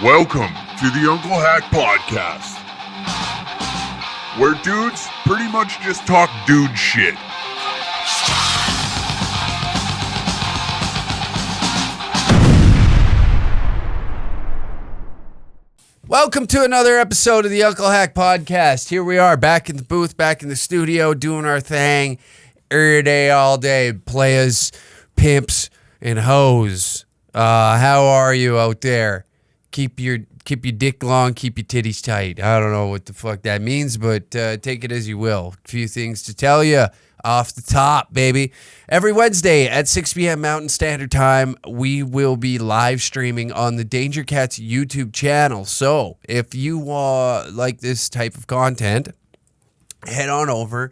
Welcome to the Uncle Hack Podcast, where dudes pretty much just talk dude shit. Welcome to another episode of the Uncle Hack Podcast. Here we are, back in the booth, back in the studio, doing our thing every day, all day. Players, pimps, and hoes. How are you out there? Keep your dick long, keep your titties tight. I don't know what the fuck that means, but take it as you will. A few things to tell you off the top, baby. Every Wednesday at 6 p.m. Mountain Standard Time, we will be live streaming on the Danger Cats YouTube channel. So if you like this type of content, head on over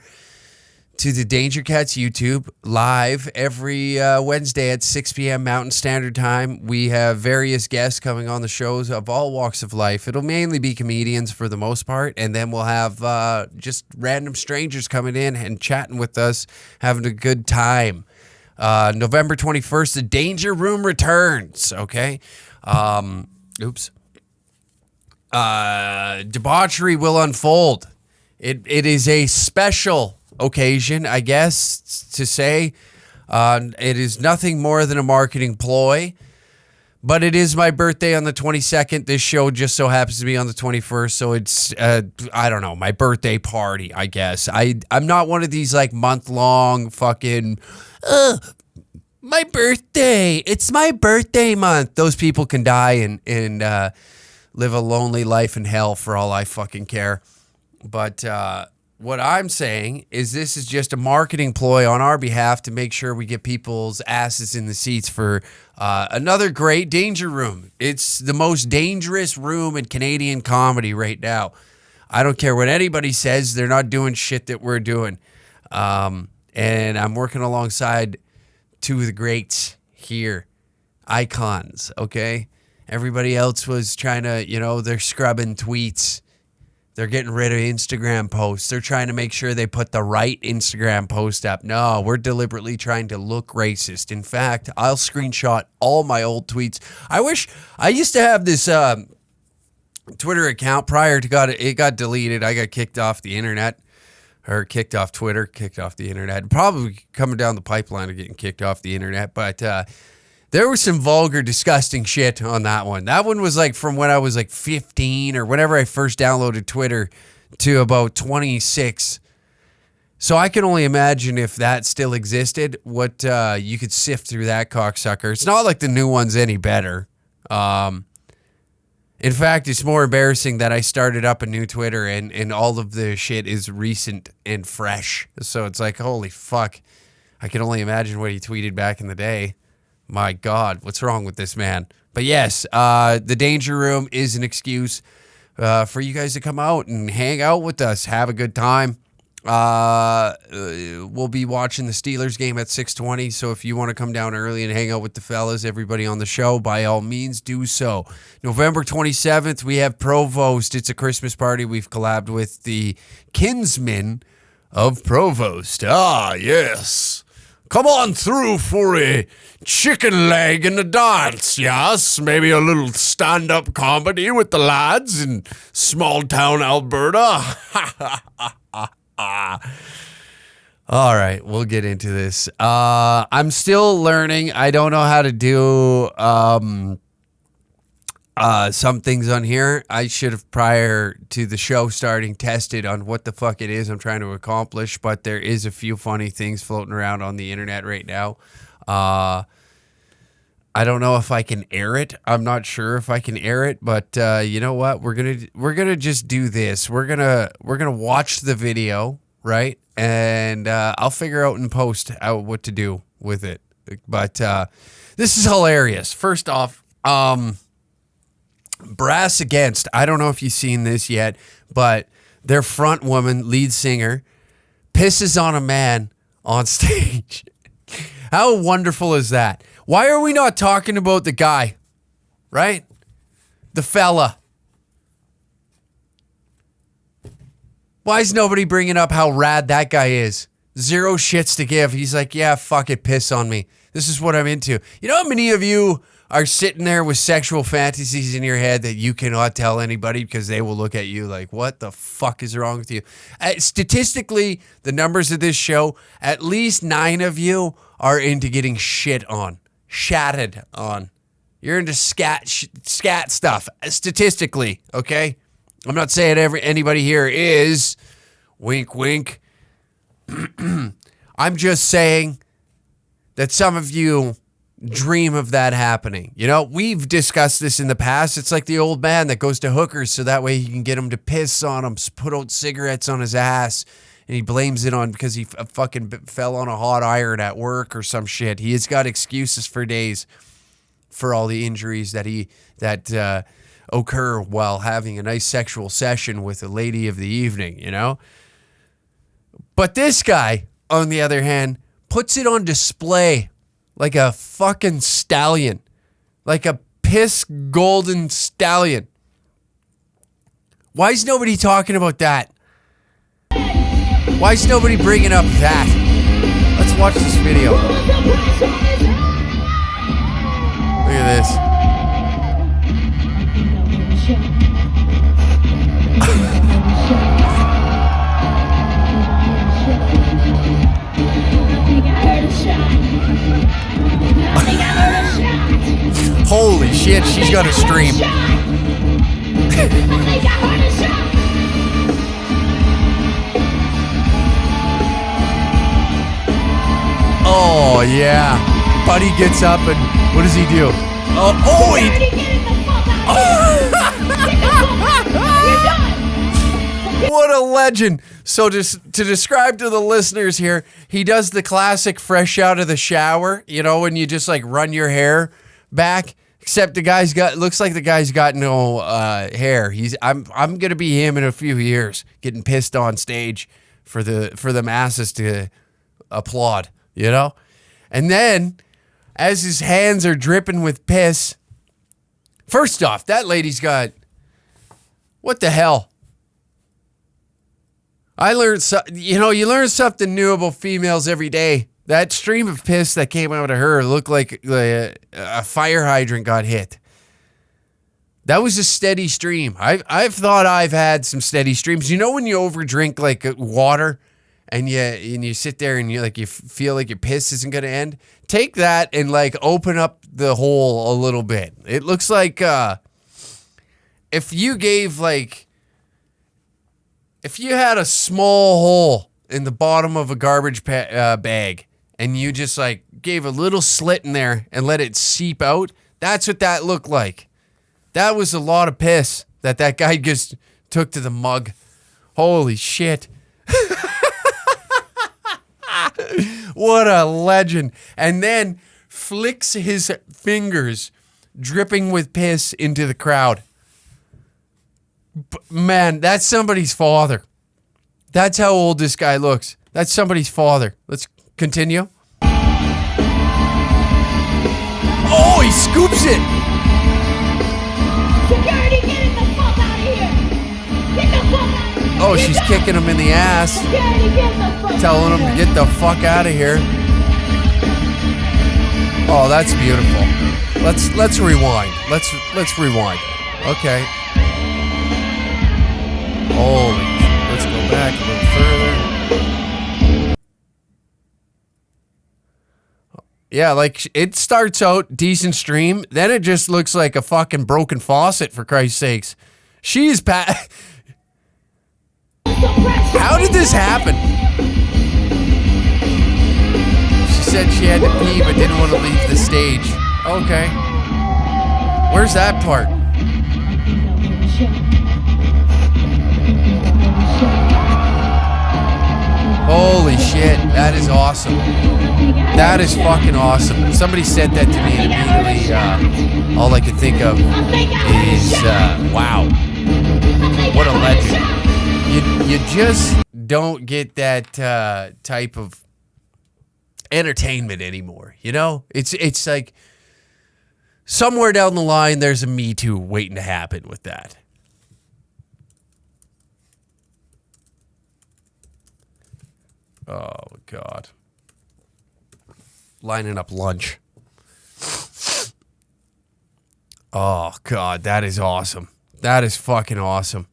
to the Danger Cats YouTube live every Wednesday at 6 p.m. Mountain Standard Time. We have various guests coming on the shows of all walks of life. It'll mainly be comedians for the most part, and then we'll have just random strangers coming in and chatting with us, having a good time. November 21st, the Danger Room returns, okay? Debauchery will unfold. It is a special occasion, I guess, to say. It is nothing more than a marketing ploy, but it is my birthday on the 22nd. This show just so happens to be on the 21st, so it's, I don't know, my birthday party, I guess. I'm not one of these, like, month-long fucking, my birthday, it's my birthday month. Those people can die and live a lonely life in hell for all I fucking care. But, what I'm saying is this is just a marketing ploy on our behalf to make sure we get people's asses in the seats for another great Danger Room. It's the most dangerous room in Canadian comedy right now. I don't care what anybody says. They're not doing shit that we're doing. And I'm working alongside two of the greats here. Icons, okay? Everybody else was trying to, they're scrubbing tweets. They're getting rid of Instagram posts. They're trying to make sure they put the right Instagram post up. No, we're deliberately trying to look racist. In fact, I'll screenshot all my old tweets. I used to have this Twitter account prior to it got deleted. I got kicked off the internet, or kicked off Twitter, kicked off the internet. Probably coming down the pipeline of getting kicked off the internet, but there was some vulgar, disgusting shit on that one. That one was like from when I was like 15 or whenever I first downloaded Twitter to about 26. So I can only imagine if that still existed, what you could sift through that cocksucker. It's not like the new one's any better. In fact, it's more embarrassing that I started up a new Twitter and all of the shit is recent and fresh. So it's like, holy fuck. I can only imagine what he tweeted back in the day. My God, what's wrong with this man? But yes, the Danger Room is an excuse for you guys to come out and hang out with us, have a good time. We'll be watching the Steelers game at 6:20, so if you want to come down early and hang out with the fellas, everybody on the show, by all means, do so. November 27th, we have Provost. It's a Christmas party. We've collabed with the Kinsmen of Provost. Ah, yes. Come on through for a chicken leg and a dance, yes? Maybe a little stand-up comedy with the lads in small-town Alberta. All right, we'll get into this. I'm still learning. I don't know how to do some things on here. I should have, prior to the show starting, tested on what the fuck it is I'm trying to accomplish, but there is a few funny things floating around on the internet right now. I don't know if I can air it. I'm not sure if I can air it, but you know what? We're gonna just do this. We're gonna watch the video, right? And I'll figure out in post what to do with it. But this is hilarious. First off, Brass Against, I don't know if you've seen this yet, but their front woman, lead singer, pisses on a man on stage. How wonderful is that? Why are we not talking about the guy, right? The fella. Why is nobody bringing up how rad that guy is? Zero shits to give. He's like, yeah, fuck it, piss on me. This is what I'm into. You know how many of you are sitting there with sexual fantasies in your head that you cannot tell anybody because they will look at you like, what the fuck is wrong with you? Statistically, the numbers of this show, at least 9 of you are into getting shit on, shatted on. You're into scat stuff, statistically, okay? I'm not saying anybody here is, wink, wink. I'm just saying that some of you dream of that happening. You know, we've discussed this in the past. It's like the old man that goes to hookers so that way he can get them to piss on him, put out cigarettes on his ass, and he blames it on because he fucking fell on a hot iron at work or some shit. He has got excuses for days for all the injuries that occur while having a nice sexual session with a lady of the evening, you know? But this guy, on the other hand, puts it on display like a fucking stallion. Like a piss golden stallion. Why is nobody talking about that? Why is nobody bringing up that? Let's watch this video. Look at this. Holy shit, she's got a stream. Oh, yeah. Buddy gets up and what does he do? What a legend. So just to describe to the listeners here, he does the classic fresh out of the shower, you know, when you just like run your hair back, except looks like the guy's got no hair. I'm going to be him in a few years getting pissed on stage for the masses to applaud, you know? And then as his hands are dripping with piss, first off, that lady's got, what the hell? I learned, you learn something new about females every day. That stream of piss that came out of her looked like a fire hydrant got hit. That was a steady stream. I've thought I've had some steady streams. You know when you overdrink like water and you sit there and you feel like your piss isn't going to end? Take that and like open up the hole a little bit. It looks like if you had a small hole in the bottom of a garbage bag and you just like gave a little slit in there and let it seep out, that's what that looked like. That was a lot of piss that guy just took to the mug. Holy shit. What a legend. And then flicks his fingers dripping with piss into the crowd. Man, that's somebody's father. That's how old this guy looks. That's somebody's father. Let's continue. Oh, he scoops it. Security, get the fuck out of here. Get the fuck out of here. Oh, she's kicking him in the ass. Security, get the fuck Telling him to get the fuck out of here. Oh, that's beautiful. Let's rewind. Let's rewind. Okay. Holy, let's go back a little further. Yeah, like it starts out decent stream, then it just looks like a fucking broken faucet, for Christ's sakes. She's How did this happen? She said she had to pee but didn't want to leave the stage. Okay. Where's that part? Holy shit, that is awesome. That is fucking awesome. Somebody said that to me and immediately all I could think of is, wow, what a legend. You just don't get that type of entertainment anymore, you know? It's like somewhere down the line there's a Me Too waiting to happen with that. Oh, God. Lining up lunch. Oh, God, that is awesome. That is fucking awesome.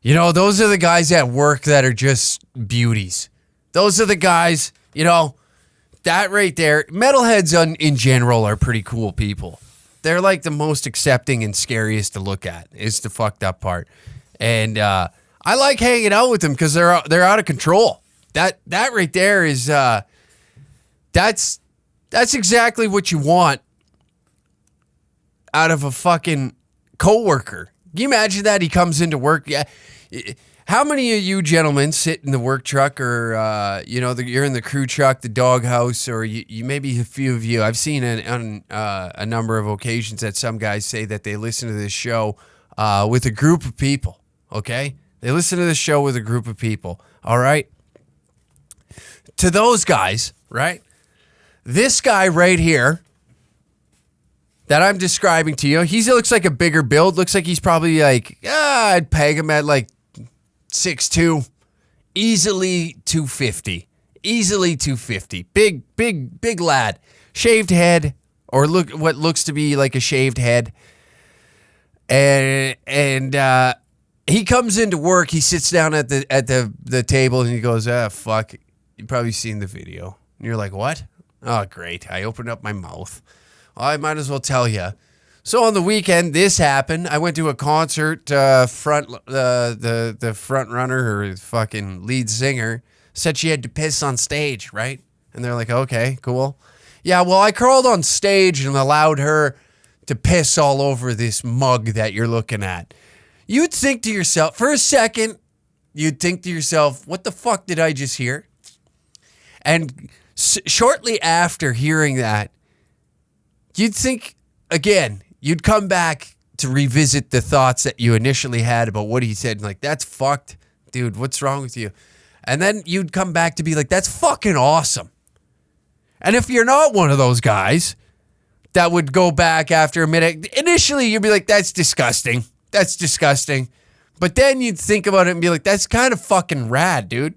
You know, those are the guys at work that are just beauties. Those are the guys, you know, that right there. Metalheads in general are pretty cool people. They're like the most accepting and scariest to look at is the fucked up part. And I like hanging out with them because they're out of control. That right there is that's exactly what you want out of a fucking coworker. Can you imagine that? He comes into work. Yeah. How many of you gentlemen sit in the work truck or, you're in the crew truck, the doghouse, or you maybe a few of you. I've seen on a number of occasions that some guys say that they listen to this show with a group of people, okay? They listen to this show with a group of people, all right? To those guys, right? This guy right here that I'm describing to you, he looks like a bigger build. Looks like he's probably like, I'd peg him at like 6'2", easily 250. Easily 250. Big lad. Shaved head, or what looks to be like a shaved head. And he comes into work, he sits down at the table and he goes, fuck. You've probably seen the video. And you're like, what? Oh, great. I opened up my mouth. Well, I might as well tell you. So on the weekend, this happened. I went to a concert. The front runner or fucking lead singer said she had to piss on stage, right? And they're like, okay, cool. Yeah, well, I crawled on stage and allowed her to piss all over this mug that you're looking at. You'd think to yourself, for a second, what the fuck did I just hear? And shortly after hearing that, you'd think, again, you'd come back to revisit the thoughts that you initially had about what he said. Like, that's fucked. Dude, what's wrong with you? And then you'd come back to be like, that's fucking awesome. And if you're not one of those guys that would go back after a minute, initially you'd be like, that's disgusting. That's disgusting. But then you'd think about it and be like, that's kind of fucking rad, dude.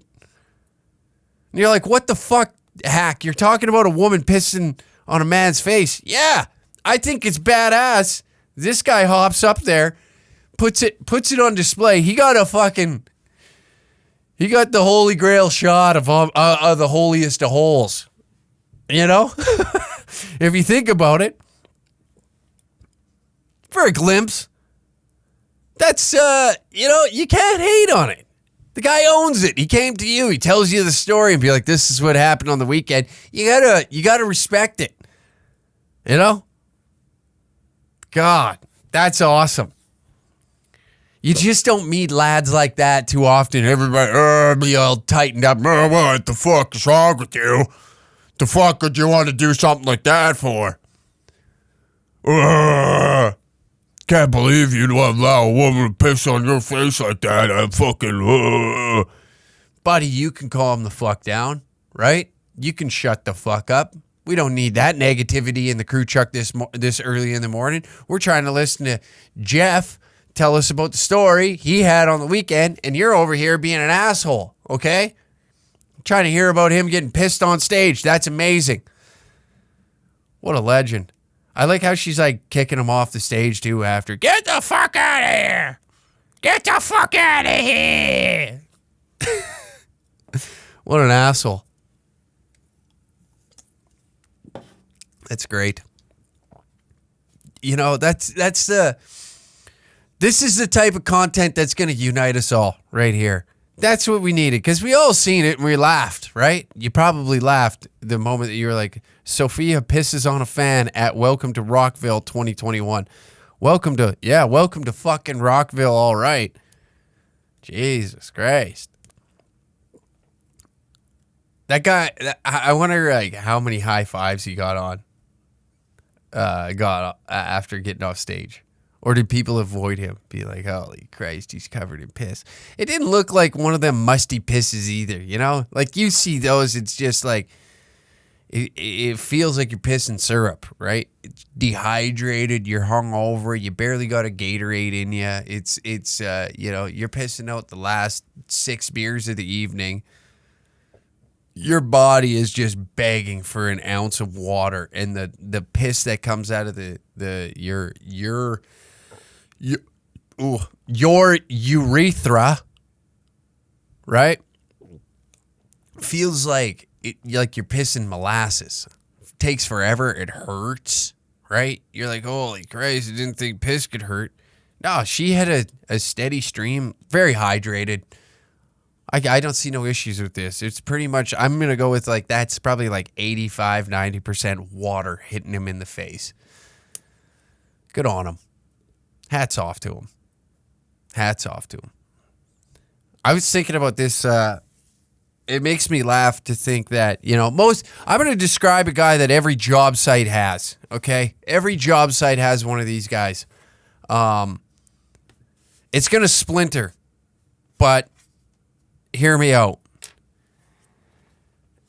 And you're like, what the fuck, hack? You're talking about a woman pissing on a man's face. Yeah, I think it's badass. This guy hops up there, puts it on display. He got the Holy Grail shot of the holiest of holes. You know? If you think about it. For a glimpse. That's, you can't hate on it. The guy owns it. He came to you. He tells you the story and be like, this is what happened on the weekend. You gotta respect it. You know? God, that's awesome. You just don't meet lads like that too often. Everybody, be all tightened up. What the fuck is wrong with you? The fuck would you want to do something like that for? Can't believe you'd allow a woman to piss on your face like that. I'm fucking... Buddy, you can calm the fuck down, right? You can shut the fuck up. We don't need that negativity in the crew truck this early in the morning. We're trying to listen to Jeff tell us about the story he had on the weekend, and you're over here being an asshole, okay? Trying to hear about him getting pissed on stage. That's amazing. What a legend. I like how she's like kicking him off the stage too after. Get the fuck out of here. Get the fuck out of here. What an asshole. That's great. You know, this is the type of content that's going to unite us all right here. That's what we needed because we all seen it and we laughed, right? You probably laughed the moment that you were like, Sophia pisses on a fan at Welcome to Rockville 2021. Welcome to fucking Rockville, all right. Jesus Christ. That guy, I wonder like how many high fives he got after getting off stage. Or did people avoid him? Be like, holy Christ, he's covered in piss. It didn't look like one of them musty pisses either, you know? Like you see those, it's just like, it feels like you're pissing syrup, right? It's dehydrated, you're hungover, you barely got a Gatorade in you. It's you're pissing out the last 6 beers of the evening. your body is just begging for an ounce of water, and the piss that comes out of your urethra, right, feels like like you're pissing molasses. It takes forever. It hurts, right? You're like, holy Christ, I didn't think piss could hurt. No, she had a steady stream, very hydrated. I don't see no issues with this. It's pretty much, I'm going to go with like, that's probably like 85, 90% water hitting him in the face. Good on him. Hats off to him. Hats off to him. I was thinking about this. It makes me laugh to think that, I'm going to describe a guy that every job site has, okay? Every job site has one of these guys. It's going to splinter, but hear me out.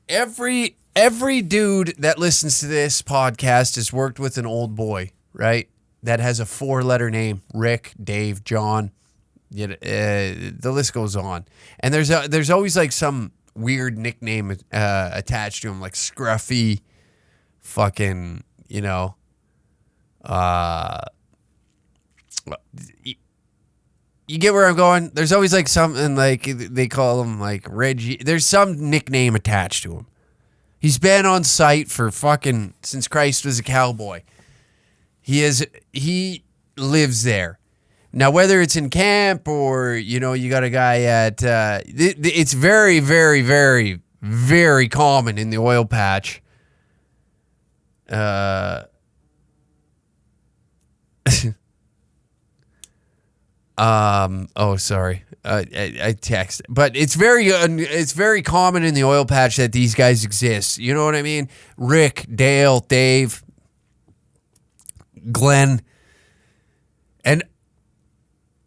Every dude that listens to this podcast has worked with an old boy, right? That has a 4-letter name: Rick, Dave, John. The list goes on. And there's always like some weird nickname attached to him, like Scruffy, fucking, you get where I'm going? There's always like something like they call him like Reggie. There's some nickname attached to him. He's been on site for fucking since Christ was a cowboy. He lives there. Now, whether it's in camp or, you got a guy at, it's very, very, very, very common in the oil patch. Sorry. I text, but it's very common in the oil patch that these guys exist. You know what I mean? Rick, Dale, Dave, Glenn, and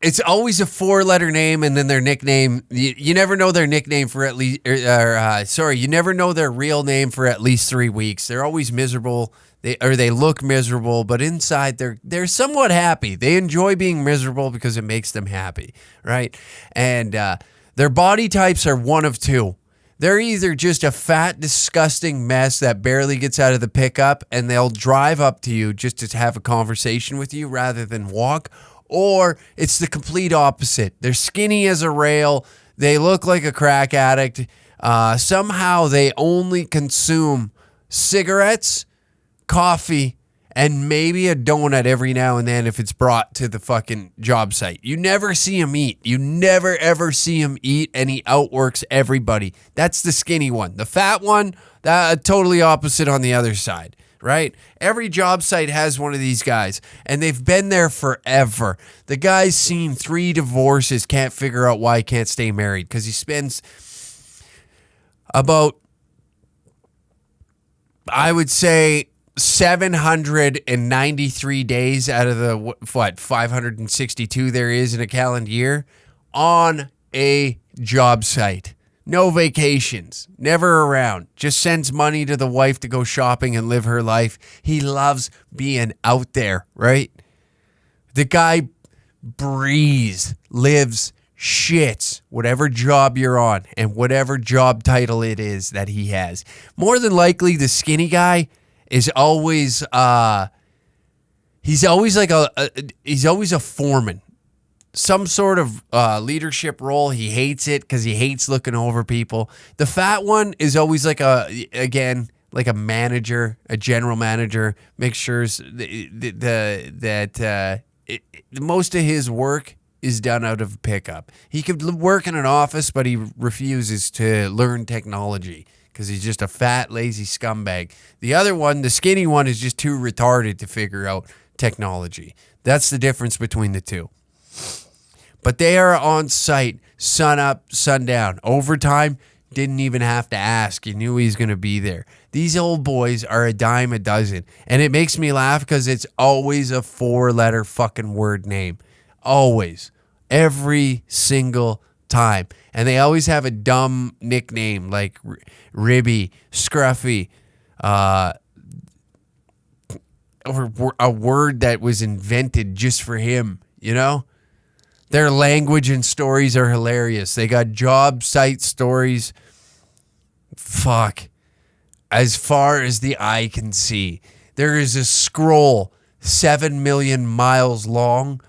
it's always a 4-letter name, and then their nickname. You never know their nickname for at least, you never know their real name for at least 3 weeks. They're always miserable. They look miserable, but inside they're somewhat happy. They enjoy being miserable because it makes them happy, right? And their body types are one of two. They're either just a fat, disgusting mess that barely gets out of the pickup, and they'll drive up to you just to have a conversation with you rather than walk, or it's the complete opposite. They're skinny as a rail. They look like a crack addict. Somehow they only consume cigarettes, coffee, and maybe a donut every now and then if it's brought to the fucking job site. You never see him eat. You never, ever see him eat, and he outworks everybody. That's the skinny one. The fat one, that totally opposite on the other side, right? Every job site has one of these guys, and they've been there forever. The guy's seen 3 divorces, can't figure out why he can't stay married because he spends about, I would say, 793 days out of the 562 there is in a calendar year on a job site. No vacations, never around, just sends money to the wife to go shopping and live her life. He loves being out there, right? The guy breathes, lives, shits, whatever job you're on and whatever job title it is that he has. More than likely, the skinny guy is always he's always a foreman, some sort of leadership role. He hates it because he hates looking over people. The fat one is always like a manager, a general manager. Makes sure that most of his work is done out of pickup. He could work in an office, but he refuses to learn technology because he's just a fat, lazy scumbag. The other one, the skinny one, is just too retarded to figure out technology. That's the difference between the two. But they are on site, sun up, sundown. Overtime, didn't even have to ask. You knew he's going to be there. These old boys are a dime a dozen. And it makes me laugh because it's always a 4-letter fucking word name. Always. Every single time. And they always have a dumb nickname like Ribby, Scruffy, or a word that was invented just for him, you know? Their language and stories are hilarious. They got job site stories fuck, as far as the eye can see, there is a scroll 7 million miles long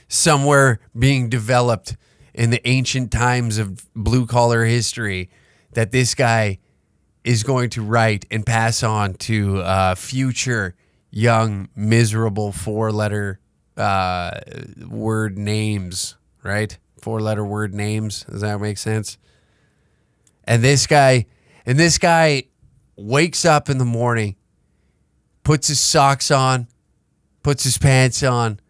somewhere being developed in the ancient times of blue-collar history that this guy is going to write and pass on to future young, miserable four-letter word names, right? Four-letter word names. Does that make sense? And this guy wakes up in the morning, puts his socks on, puts his pants on,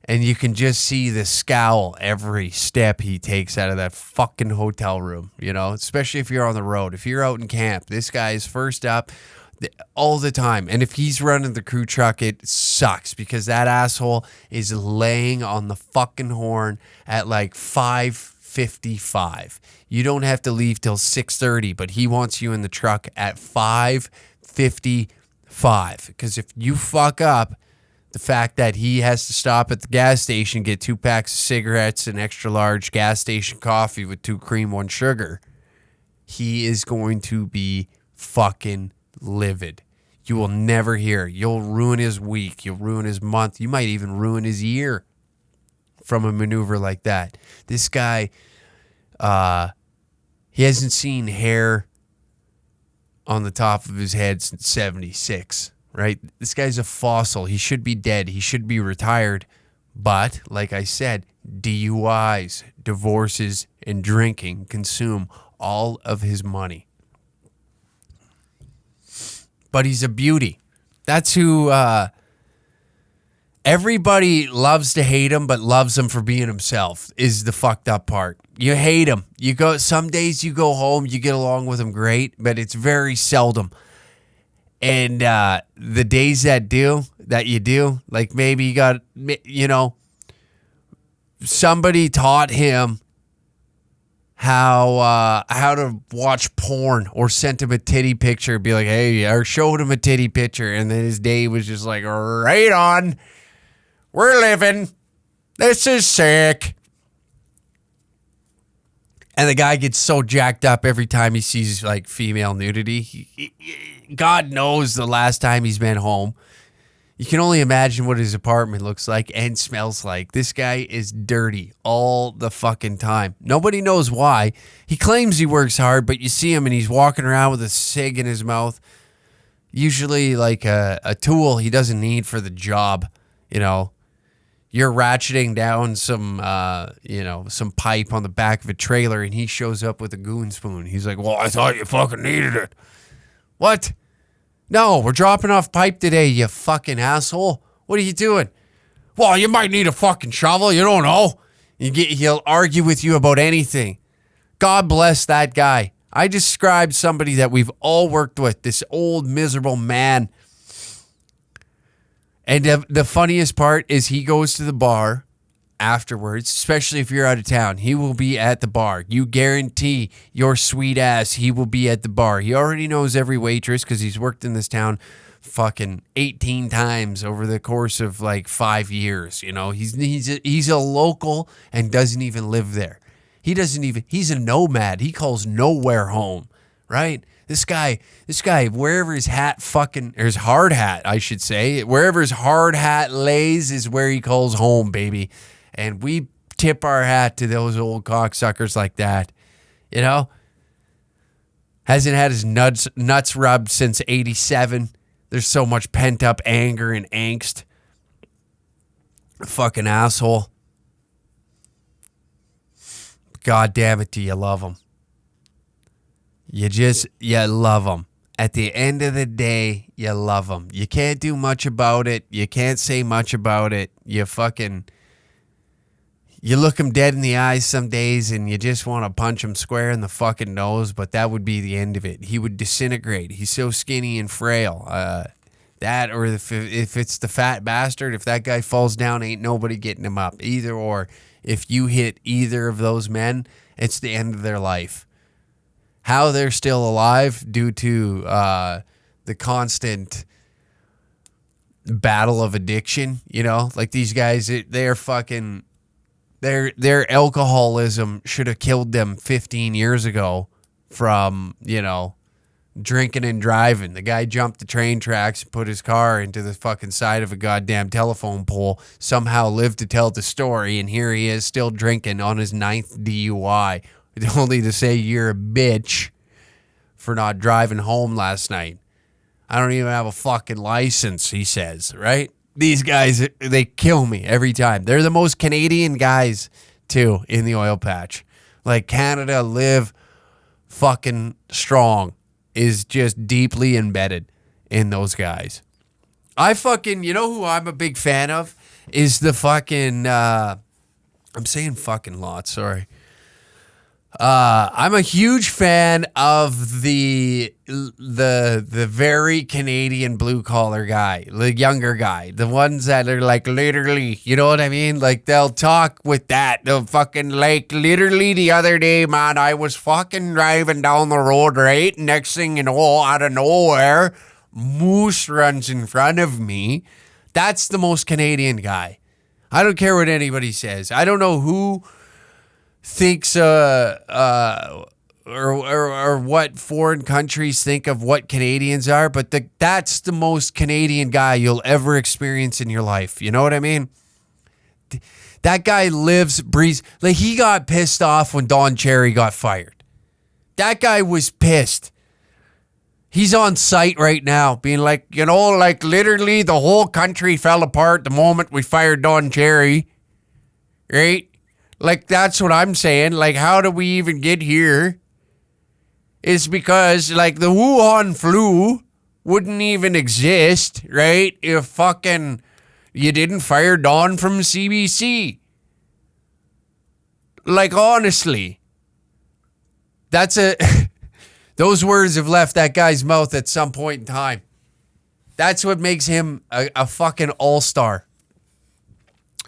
and you can just see the scowl every step he takes out of that fucking hotel room, you know, especially if you're on the road. If you're out in camp, this guy is first up all the time. And if he's running the crew truck, it sucks because that asshole is laying on the fucking horn at like 5:55. You don't have to leave till 6:30, but he wants you in the truck at 5:55 because if you fuck up, the fact that he has to stop at the gas station, get 2 packs of cigarettes and extra large gas station coffee with 2 cream, 1 sugar, he is going to be fucking livid. You will never hear. You'll ruin his week. You'll ruin his month. You might even ruin his year from a maneuver like that. This guy, he hasn't seen hair on the top of his head since 76. Right? This guy's a fossil. He should be dead. He should be retired. But, like I said, DUIs, divorces, and drinking consume all of his money. But he's a beauty. That's who everybody loves to hate him, but loves him for being himself is the fucked up part. You hate him. Some days you go home, you get along with him great, but it's very seldom. And the days that you do, like maybe you got, you know, somebody taught him how to watch porn or sent him a titty picture, be like, hey, or showed him a titty picture. And then his day was just like, right on, we're living. This is sick. And the guy gets so jacked up every time he sees like female nudity. God knows the last time he's been home. You can only imagine what his apartment looks like and smells like. This guy is dirty all the fucking time. Nobody knows why. He claims he works hard, but you see him and he's walking around with a cig in his mouth. Usually like a tool he doesn't need for the job, you know. You're ratcheting down some pipe on the back of a trailer and he shows up with a goon spoon. He's like, well, I thought you fucking needed it. What? No, we're dropping off pipe today, you fucking asshole. What are you doing? Well, you might need a fucking shovel. You don't know. He'll argue with you about anything. God bless that guy. I described somebody that we've all worked with, this old miserable man. And the funniest part is he goes to the bar afterwards, especially if you're out of town. He will be at the bar. You guarantee your sweet ass he will be at the bar. He already knows every waitress because he's worked in this town fucking 18 times over the course of like 5 years. You know, he's a local and doesn't even live there. He's a nomad. He calls nowhere home, right? This guy, wherever his hat fucking, or his hard hat, I should say, wherever his hard hat lays is where he calls home, baby. And we tip our hat to those old cocksuckers like that, you know? Hasn't had his nuts rubbed since 87. There's so much pent up anger and angst. Fucking asshole. God damn it, do you love him? You love them. At the end of the day, you love them. You can't do much about it. You can't say much about it. You look them dead in the eyes some days and you just want to punch him square in the fucking nose, but that would be the end of it. He would disintegrate. He's so skinny and frail. That or if it's the fat bastard, if that guy falls down, ain't nobody getting him up. Either or. If you hit either of those men, it's the end of their life. How they're still alive due to the constant battle of addiction, you know, like these guys, they're fucking, their alcoholism should have killed them 15 years ago, from, drinking and driving. The guy jumped the train tracks and put his car into the fucking side of a goddamn telephone pole, somehow lived to tell the story, and here he is still drinking on his 9th DUI, only to say you're a bitch for not driving home last night. I don't even have a fucking license, he says, right? These guys, they kill me every time. They're the most Canadian guys, too, in the oil patch. Like, Canada live fucking strong is just deeply embedded in those guys. I fucking, who I'm a big fan of is the fucking, I'm saying fucking lots, sorry. I'm a huge fan of the very Canadian blue collar guy, the younger guy, the ones that are like literally, you know what I mean? Like they'll talk with that. They'll fucking like literally the other day, man, I was fucking driving down the road, right? Next thing you know, out of nowhere, moose runs in front of me. That's the most Canadian guy. I don't care what anybody says. I don't know who thinks or what foreign countries think of what Canadians are, but that's the most Canadian guy you'll ever experience in your life. You know what I mean? That guy lives, breathes. Like, he got pissed off when Don Cherry got fired. That guy was pissed. He's on site right now being like, like literally the whole country fell apart the moment we fired Don Cherry. Right? Like, that's what I'm saying. Like, how do we even get here? It's because, like, the Wuhan flu wouldn't even exist, right? If fucking you didn't fire Don from CBC. Like, honestly. Those words have left that guy's mouth at some point in time. That's what makes him a fucking all-star.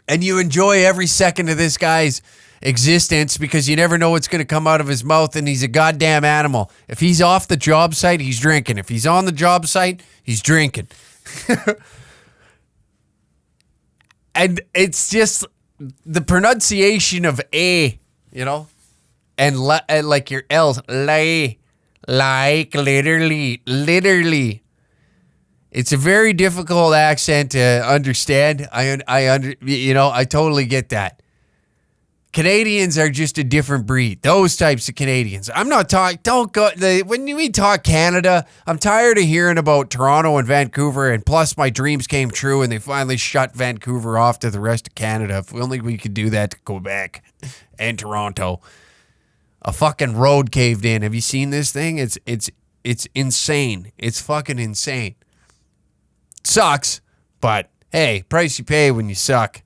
And you enjoy every second of this guy's existence because you never know what's going to come out of his mouth, and he's a goddamn animal. If he's off the job site, he's drinking. If he's on the job site, he's drinking. And it's just the pronunciation of A, and like your L's, like literally. It's a very difficult accent to understand. I totally get that. Canadians are just a different breed. Those types of Canadians. I'm not talking, when we talk Canada, I'm tired of hearing about Toronto and Vancouver, and plus my dreams came true and they finally shut Vancouver off to the rest of Canada. If only we could do that to Quebec and Toronto. A fucking road caved in. Have you seen this thing? It's insane. It's fucking insane. Sucks, but hey, price you pay when you suck.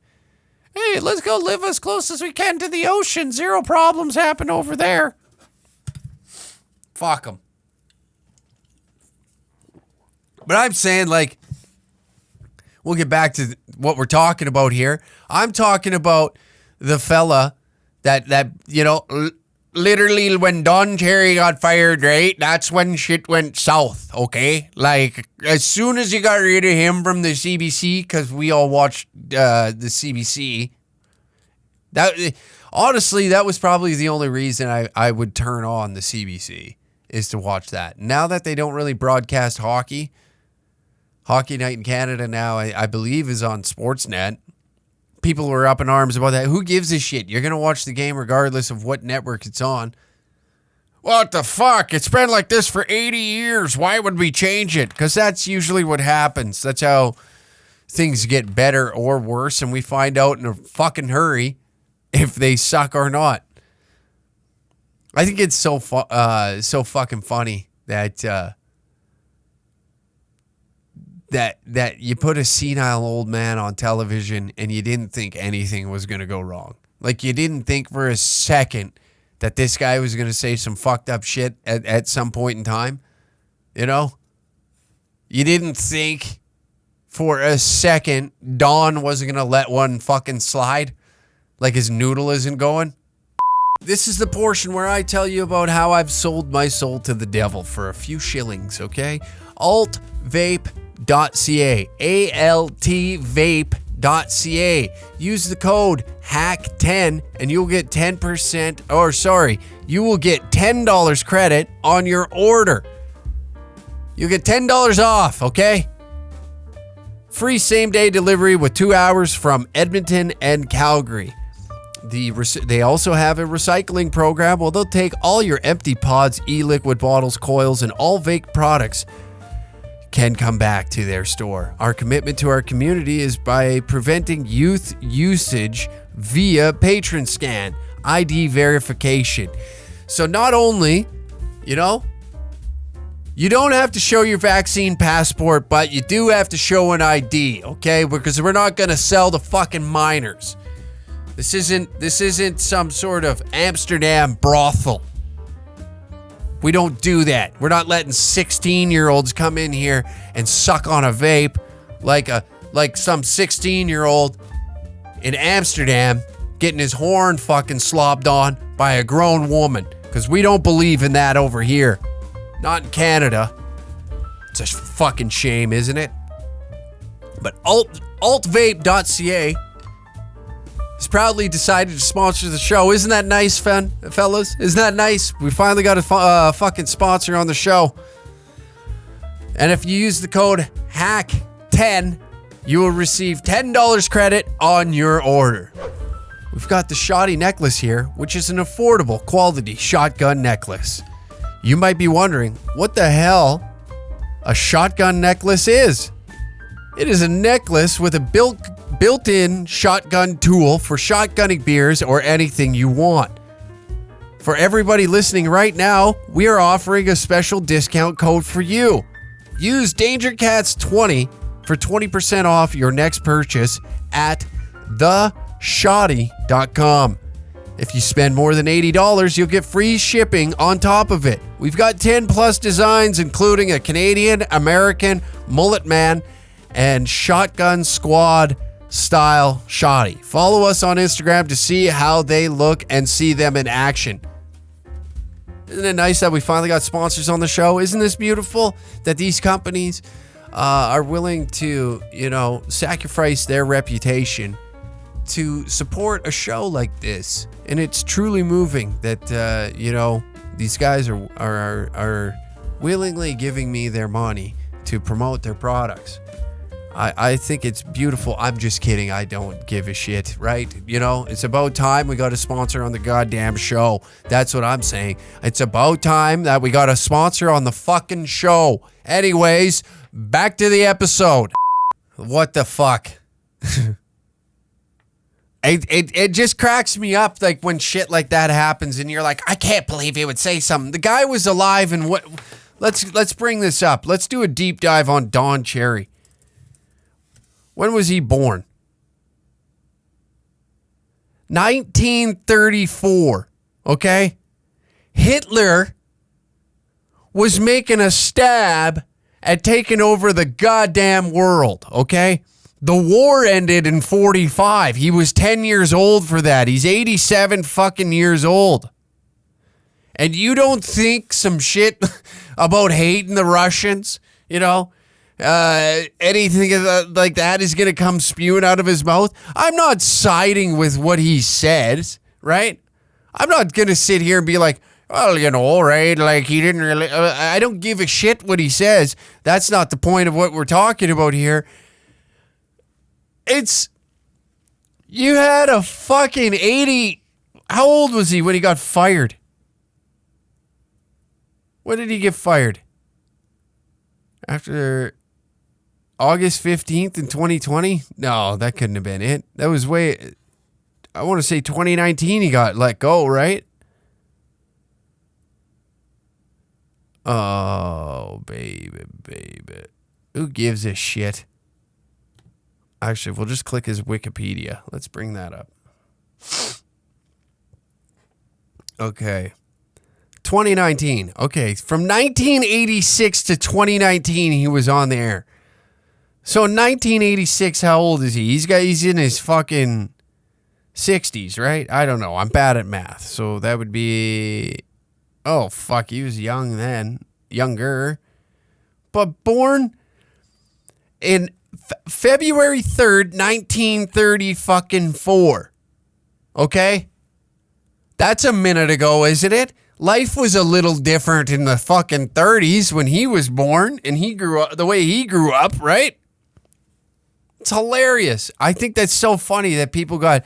Hey, let's go live as close as we can to the ocean. Zero problems happen over there. Fuck them. But I'm saying, like, we'll get back to what we're talking about here. I'm talking about the fella that literally when Don Cherry got fired, right? That's when shit went south, okay? Like, as soon as you got rid of him from the CBC, because we all watched the CBC, honestly, that was probably the only reason I would turn on the CBC, is to watch that. Now that they don't really broadcast hockey night in Canada now, I believe, is on Sportsnet. People were up in arms about that. Who gives a shit? You're going to watch the game regardless of what network it's on. What the fuck? It's been like this for 80 years. Why would we change it? Because that's usually what happens. That's how things get better or worse, and we find out in a fucking hurry if they suck or not. I think it's so fucking funny that that you put a senile old man on television and you didn't think anything was going to go wrong. Like, you didn't think for a second that this guy was going to say some fucked up shit at some point in time. You didn't think for a second Don wasn't going to let one fucking slide, like his noodle isn't going. This is the portion where I tell you about how I've sold my soul to the devil for a few shillings, okay? Altvape.ca, altvape.ca. Use the code HACK10 and you'll get 10%, you will get $10 credit on your order. You'll get $10 off, okay? Free same-day delivery with 2 hours from Edmonton and Calgary. They also have a recycling program where they'll take all your empty pods, e-liquid bottles, coils, and all vape products can come back to their store. Our commitment to our community is by preventing youth usage via patron scan, ID verification. So not only, you don't have to show your vaccine passport, but you do have to show an ID, okay? Because we're not going to sell to fucking minors. This isn't some sort of Amsterdam brothel. We don't do that. We're not letting 16-year-olds come in here and suck on a vape like some 16-year-old in Amsterdam getting his horn fucking slobbed on by a grown woman. Because we don't believe in that over here. Not in Canada. It's a fucking shame, isn't it? But altvape.ca has proudly decided to sponsor the show. Isn't that nice, fellas? Isn't that nice? We finally got a fucking sponsor on the show. And if you use the code HACK10, you will receive $10 credit on your order. We've got the shoddy necklace here, which is an affordable quality shotgun necklace. You might be wondering what the hell a shotgun necklace is. It is a necklace with a built-in shotgun tool for shotgunning beers or anything you want. For everybody listening right now, we are offering a special discount code for you. Use DangerCats20 for 20% off your next purchase at theshoddy.com. If you spend more than $80, you'll get free shipping on top of it. We've got 10 plus designs, including a Canadian, American, mullet man, and shotgun squad style shoddy. Follow us on Instagram to see how they look and see them in action. Isn't it nice that we finally got sponsors on the show? Isn't this beautiful that these companies are willing to, sacrifice their reputation to support a show like this? And it's truly moving that, these guys are willingly giving me their money to promote their products. I think it's beautiful. I'm just kidding. I don't give a shit, right? It's about time we got a sponsor on the goddamn show. That's what I'm saying. It's about time that we got a sponsor on the fucking show. Anyways, back to the episode. What the fuck? It just cracks me up, like, when shit like that happens and you're like, I can't believe he would say something. The guy was alive and what? Let's bring this up. Let's do a deep dive on Don Cherry. When was he born? 1934, okay? Hitler was making a stab at taking over the goddamn world, okay? The war ended in 45. He was 10 years old for that. He's 87 fucking years old. And you don't think some shit about hating the Russians, anything like that is going to come spewing out of his mouth? I'm not siding with what he says, right? I'm not going to sit here and be like, well, right? Like, he didn't really... I don't give a shit what he says. That's not the point of what we're talking about here. You had a fucking 80... How old was he when he got fired? When did he get fired? After August 15th in 2020? No, that couldn't have been it. That was I want to say 2019 he got let go, right? Oh, baby. Who gives a shit? Actually, we'll just click his Wikipedia. Let's bring that up. Okay. 2019. Okay. From 1986 to 2019, he was on the air. So in 1986, how old is he? He's in his fucking 60s, right? I don't know. I'm bad at math. So that would be... Oh, fuck. He was young then. Younger. But born in February 3rd, 1934. Okay? That's a minute ago, isn't it? Life was a little different in the fucking 30s when he was born and he grew up the way he grew up, right? It's hilarious. I think that's so funny that people got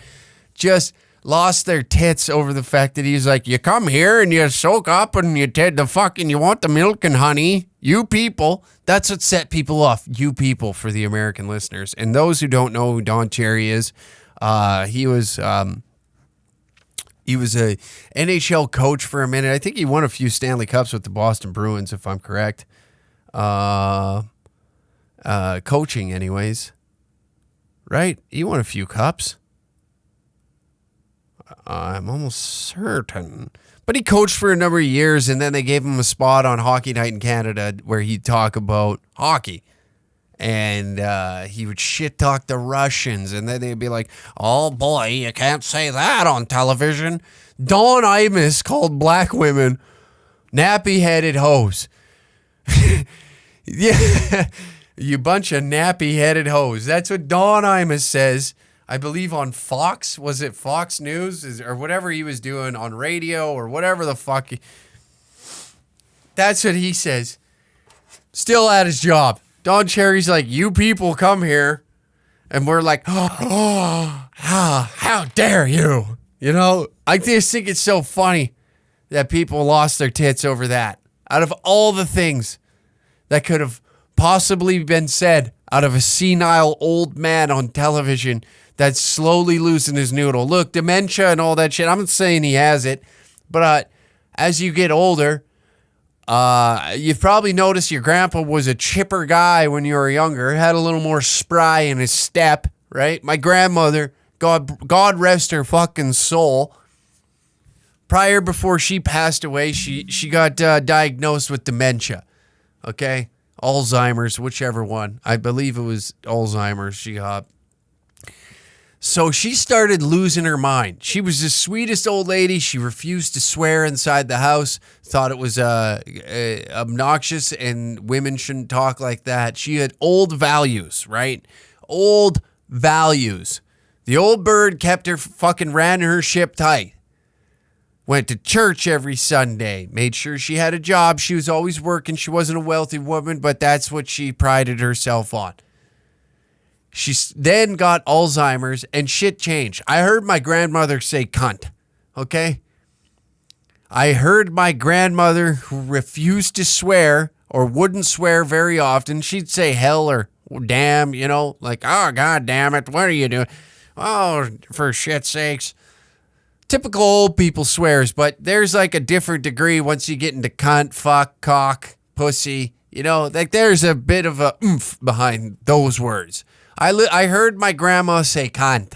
just lost their tits over the fact that he's like, you come here and you soak up and you you want the milk and honey. You people. That's what set people off. You people for the American listeners. And those who don't know who Don Cherry is, he was a NHL coach for a minute. I think he won a few Stanley Cups with the Boston Bruins, if I'm correct. Coaching anyways. Right? He won a few cups. I'm almost certain. But he coached for a number of years, and then they gave him a spot on Hockey Night in Canada where he'd talk about hockey. And he would shit talk the Russians, and then they'd be like, oh boy, you can't say that on television. Don Imus called black women nappy-headed hoes. Yeah, you bunch of nappy-headed hoes. That's what Don Imus says. I believe on Fox, was it Fox News or whatever he was doing on radio or whatever the fuck. That's what he says. Still at his job. Don Cherry's like, you people come here. And we're like, how dare you? You know, I just think it's so funny that people lost their tits over that. Out of all the things that could have possibly been said out of a senile old man on television that's slowly losing his noodle. Look, dementia and all that shit. I'm not saying he has it, but as you get older, you've probably noticed your grandpa was a chipper guy when you were younger, had a little more spry in his step, right? My grandmother, God rest her fucking soul, before she passed away, she got diagnosed with dementia, okay? Alzheimer's, whichever one. I believe it was Alzheimer's she got. So she started losing her mind. She was the sweetest old lady. She refused to swear inside the house, thought it was obnoxious and women shouldn't talk like that. She had old values, right? Old values. The old bird ran her ship tight. Went to church every Sunday, made sure she had a job. She was always working. She wasn't a wealthy woman, but that's what she prided herself on. She then got Alzheimer's and shit changed. I heard my grandmother say cunt, okay? I heard my grandmother, who refused to swear or wouldn't swear very often, she'd say hell or damn, you know, like, oh, God damn it, what are you doing? Oh, for shit's sakes. Typical old people swears, but there's like a different degree once you get into cunt, fuck, cock, pussy. You know, like there's a bit of a oomph behind those words. I heard my grandma say cunt,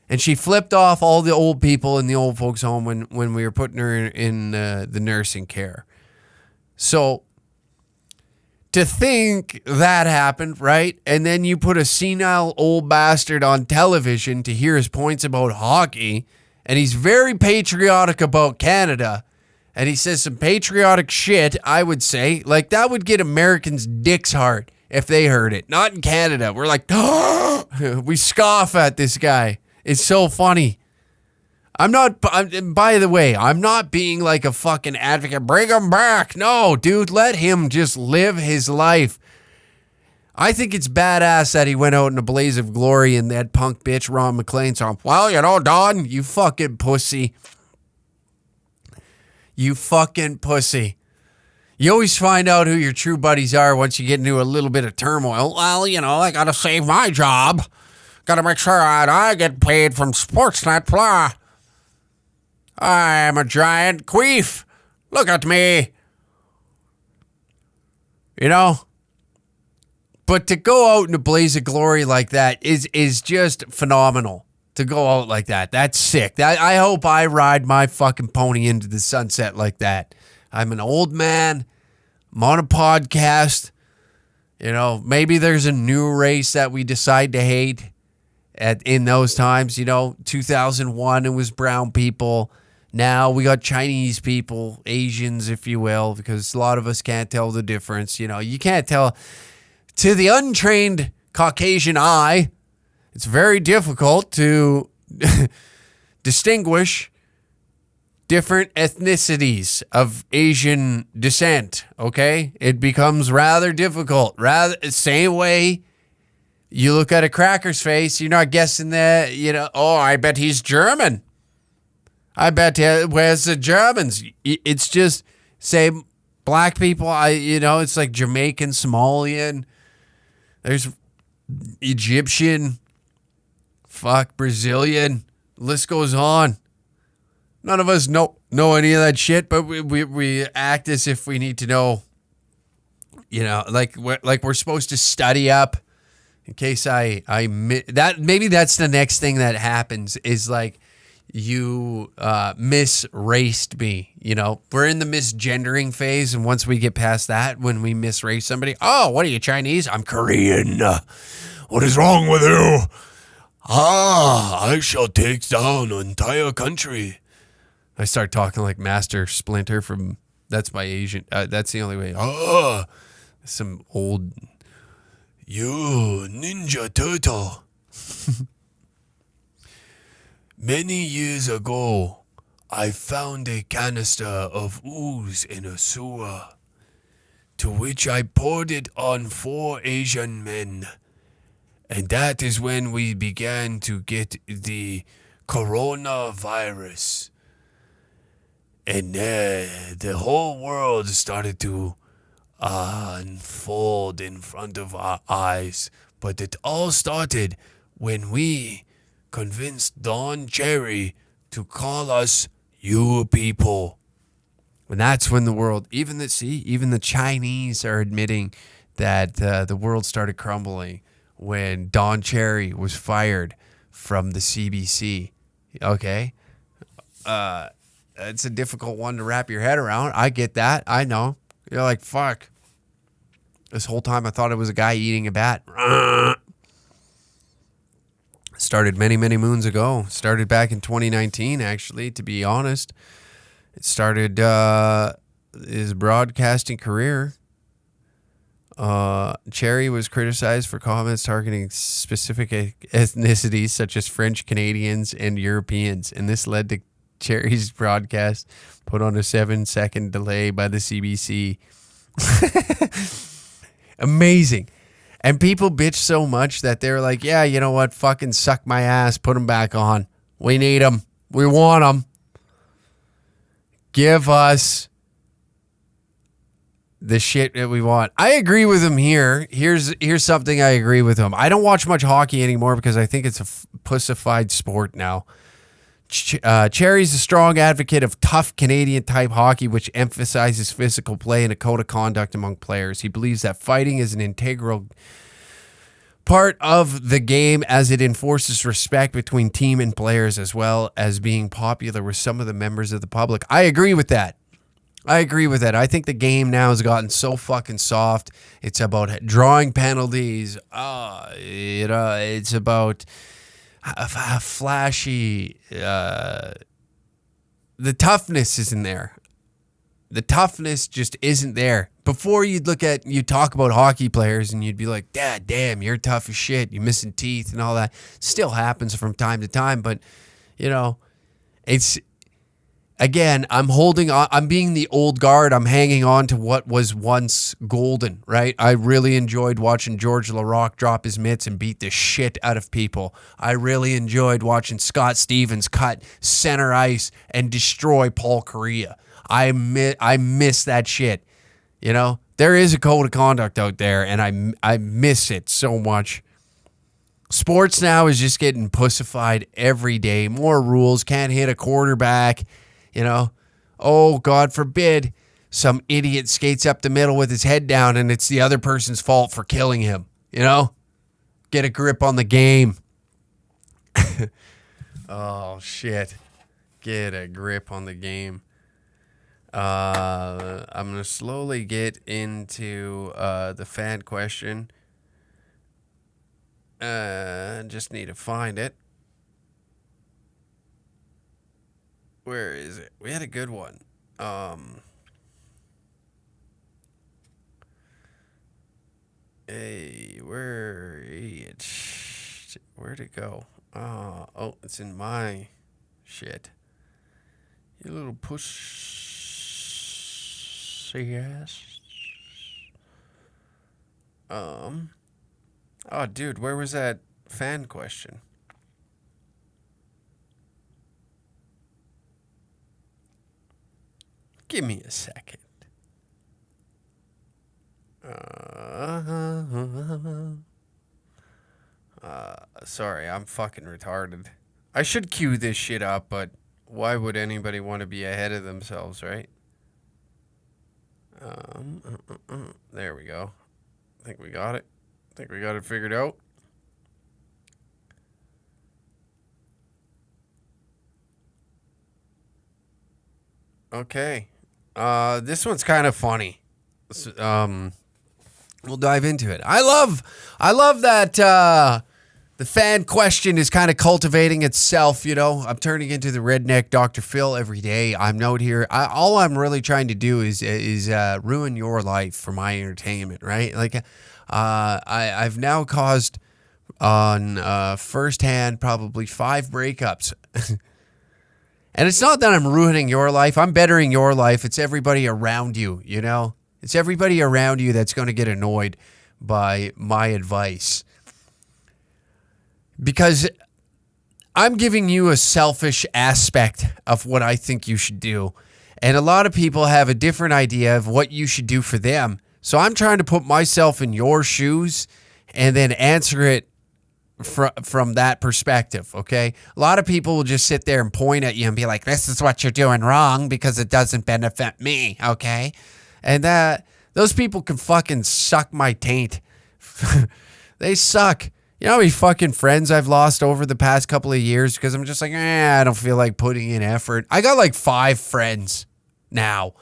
and she flipped off all the old people in the old folks home when we were putting her in the nursing care. So to think that happened, right? And then you put a senile old bastard on television to hear his points about hockey, and he's very patriotic about Canada, and he says some patriotic shit, I would say. Like, that would get Americans' dicks hard if they heard it. Not in Canada. We're like, oh! We scoff at this guy. It's so funny. By the way, I'm not being like a fucking advocate. Bring him back. No, dude, let him just live his life. I think it's badass that he went out in a blaze of glory in that punk bitch Ron McLean song. Well, you know, Don, you fucking pussy. You fucking pussy. You always find out who your true buddies are once you get into a little bit of turmoil. Well, you know, I gotta save my job. Gotta make sure I get paid from Sportsnet, blah. I'm a giant queef. Look at me. You know? But to go out in a blaze of glory like that is just phenomenal. To go out like that. That's sick. I hope I ride my fucking pony into the sunset like that. I'm an old man. I'm on a podcast. You know, maybe there's a new race that we decide to hate in those times. You know, 2001, it was brown people. Now we got Chinese people, Asians, if you will, because a lot of us can't tell the difference. You know, you can't tell. To the untrained Caucasian eye, it's very difficult to distinguish different ethnicities of Asian descent, okay? It becomes rather difficult. Same way you look at a cracker's face, you're not guessing that, oh, I bet he's German. I bet where's the Germans? It's just, say, black people, it's like Jamaican, Somalian. There's Egyptian, Brazilian. List goes on. None of us know any of that shit, but we act as if we need to know. Like we're supposed to study up in case maybe that's the next thing that happens is like you misraced me. We're in the misgendering phase, and once we get past that, when we misrace somebody, oh, what are you, Chinese? I'm Korean. What is wrong with you? I shall take down an entire country. I start talking like Master Splinter from That's My Asian. That's the only way. Some old. You Ninja Turtle. Many years ago, I found a canister of ooze in a sewer, to which I poured it on 4 Asian men. And that is when we began to get the coronavirus. And the whole world started to unfold in front of our eyes. But it all started when we convinced Don Cherry to call us you people. And that's when the world, even the Chinese are admitting that the world started crumbling when Don Cherry was fired from the CBC. Okay? It's a difficult one to wrap your head around. I get that. I know. You're like, fuck. This whole time I thought it was a guy eating a bat. Started many, many moons ago. Started back in 2019, actually, to be honest. It started his broadcasting career. Cherry was criticized for comments targeting specific ethnicities such as French, Canadians, and Europeans. And this led to Cherry's broadcast put on a 7-second delay by the CBC. Amazing. And people bitch so much that they're like, yeah, you know what? Fucking suck my ass. Put them back on. We need them. We want them. Give us the shit that we want. I agree with him here. Here's something I agree with him. I don't watch much hockey anymore because I think it's a pussified sport now. Cherry's a strong advocate of tough Canadian-type hockey, which emphasizes physical play and a code of conduct among players. He believes that fighting is an integral part of the game as it enforces respect between team and players, as well as being popular with some of the members of the public. I agree with that. I think the game now has gotten so fucking soft. It's about drawing penalties. It's about flashy. The toughness isn't there. The toughness just isn't there. Before you talk about hockey players and you'd be like, Dad, damn, you're tough as shit. You're missing teeth and all that. Still happens from time to time, but it's. Again, I'm holding on. I'm being the old guard. I'm hanging on to what was once golden, right? I really enjoyed watching George Larocque drop his mitts and beat the shit out of people. I really enjoyed watching Scott Stevens cut center ice and destroy Paul Kariya. I miss that shit. There is a code of conduct out there, and I miss it so much. Sports now is just getting pussified every day. More rules. Can't hit a quarterback. Oh, God forbid some idiot skates up the middle with his head down and it's the other person's fault for killing him. Get a grip on the game. Oh, shit. Get a grip on the game. I'm going to slowly get into the fan question. Just need to find it. Where is it? We had a good one. Hey, where'd it go? Oh, it's in my shit. You little pussy ass. Oh, dude, where was that fan question? Give me a second. Sorry, I'm fucking retarded. I should cue this shit up, but why would anybody want to be ahead of themselves, right? There we go. I think we got it. Figured out. Okay. This one's kind of funny. We'll dive into it. I love that the fan question is kind of cultivating itself, you know. I'm turning into the redneck Dr. Phil every day. I'm out here. All I'm really trying to do is ruin your life for my entertainment, right? Like, I've now caused on firsthand probably 5 breakups. And it's not that I'm ruining your life. I'm bettering your life. It's everybody around you, you know? It's everybody around you that's going to get annoyed by my advice. Because I'm giving you a selfish aspect of what I think you should do. And a lot of people have a different idea of what you should do for them. So I'm trying to put myself in your shoes and then answer it from that perspective, okay? A lot of people will just sit there and point at you and be like, this is what you're doing wrong because it doesn't benefit me, okay? And those people can fucking suck my taint. They suck. You know how many fucking friends I've lost over the past couple of years because I'm just like, I don't feel like putting in effort. I got like 5 friends now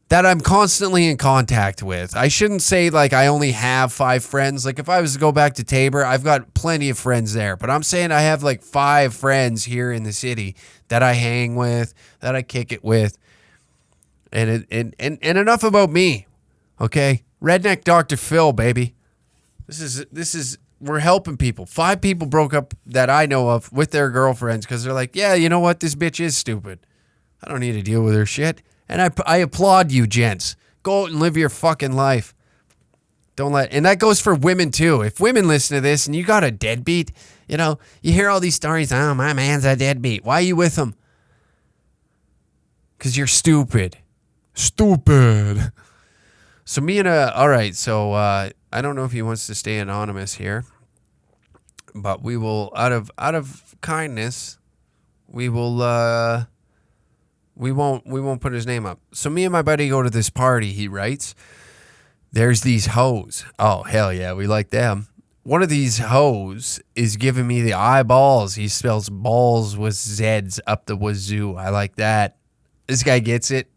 that I'm constantly in contact with. I shouldn't say like I only have 5 friends. Like if I was to go back to Tabor, I've got plenty of friends there. But I'm saying I have like 5 friends here in the city that I hang with, that I kick it with. And enough about me, okay? Redneck Dr. Phil, baby. This is we're helping people. 5 people broke up that I know of with their girlfriends because they're like, yeah, you know what? This bitch is stupid. I don't need to deal with her shit. And I applaud you, gents. Go out and live your fucking life. And that goes for women too. If women listen to this and you got a deadbeat, you know, you hear all these stories, oh, my man's a deadbeat. Why are you with him? Because you're stupid. Stupid. So all right, so I don't know if he wants to stay anonymous here, but we will, out of kindness, we won't put his name up. So me and my buddy go to this party, he writes. There's these hoes. Oh, hell yeah, we like them. One of these hoes is giving me the eyeballs. He spells balls with Z's up the wazoo. I like that. This guy gets it.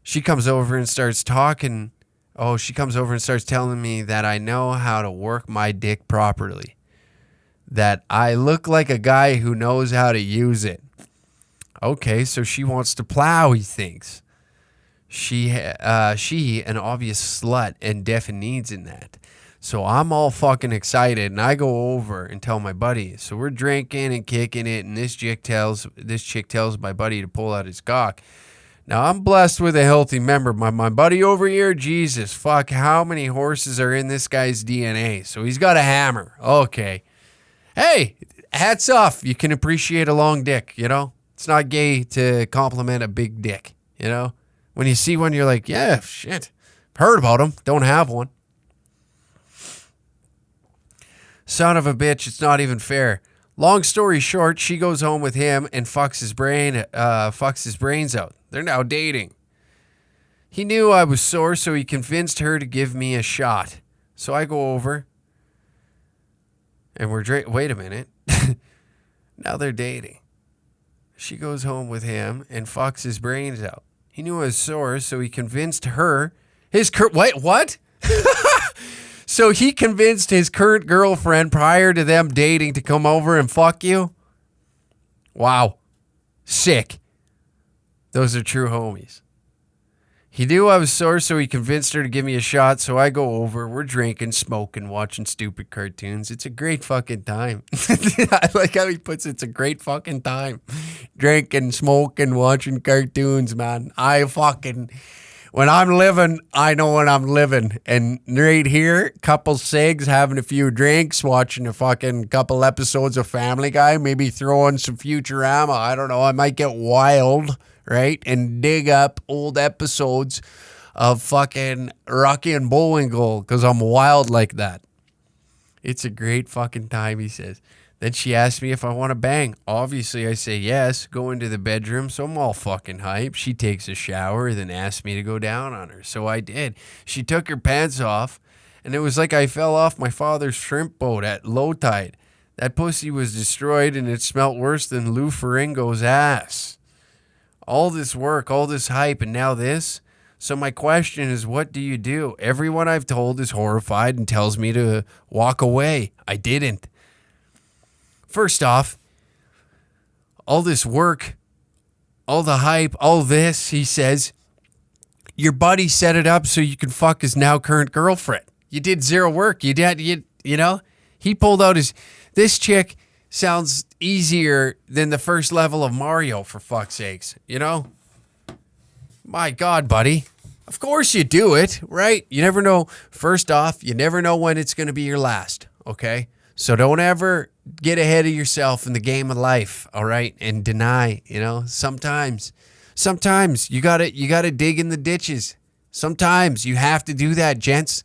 She comes over and starts talking. Oh, she comes over and starts telling me that I know how to work my dick properly. That I look like a guy who knows how to use it. Okay, so she wants to plow, he thinks. She, an obvious slut and deaf and needs in that. So I'm all fucking excited, and I go over and tell my buddy. So we're drinking and kicking it, and this chick tells my buddy to pull out his cock. Now, I'm blessed with a healthy member. My buddy over here, Jesus, fuck, how many horses are in this guy's DNA? So he's got a hammer. Okay. Hey, hats off. You can appreciate a long dick, you know? It's not gay to compliment a big dick, you know? When you see one, you're like, yeah, shit. Heard about them. Don't have one. Son of a bitch, it's not even fair. Long story short, she goes home with him and fucks his brains out. They're now dating. He knew I was sore, so he convinced her to give me a shot. So I go over, and wait a minute. Now they're dating. She goes home with him and fucks his brains out. He knew I was sore, so he convinced her. Wait, what? So he convinced his current girlfriend prior to them dating to come over and fuck you? Wow. Sick. Those are true homies. He knew I was sore, so he convinced her to give me a shot. So I go over. We're drinking, smoking, watching stupid cartoons. It's a great fucking time. I like how he puts it. It's a great fucking time. Drinking, smoking, watching cartoons, man. When I'm living, I know when I'm living. And right here, couple cigs, having a few drinks, watching a fucking couple episodes of Family Guy, maybe throwing some Futurama. I don't know. I might get wild, right? And dig up old episodes of fucking Rocky and Bullwinkle because I'm wild like that. It's a great fucking time, he says. Then she asked me if I want to bang. Obviously, I say yes. Go into the bedroom, so I'm all fucking hype. She takes a shower, then asks me to go down on her. So I did. She took her pants off, and it was like I fell off my father's shrimp boat at low tide. That pussy was destroyed, and it smelt worse than Lou Ferrigno's ass. All this work, all this hype, and now this? So my question is, what do you do? Everyone I've told is horrified and tells me to walk away. I didn't. First off, all this work, all the hype, all this, he says, your buddy set it up so you can fuck his now current girlfriend. You did zero work. You know, he pulled out this chick sounds easier than the first level of Mario, for fuck's sakes, you know? My God, buddy. Of course you do it, right? You never know. First off, you never know when it's going to be your last, okay? So don't ever get ahead of yourself in the game of life, all right? And deny, you know? Sometimes you gotta dig in the ditches. Sometimes you have to do that, gents.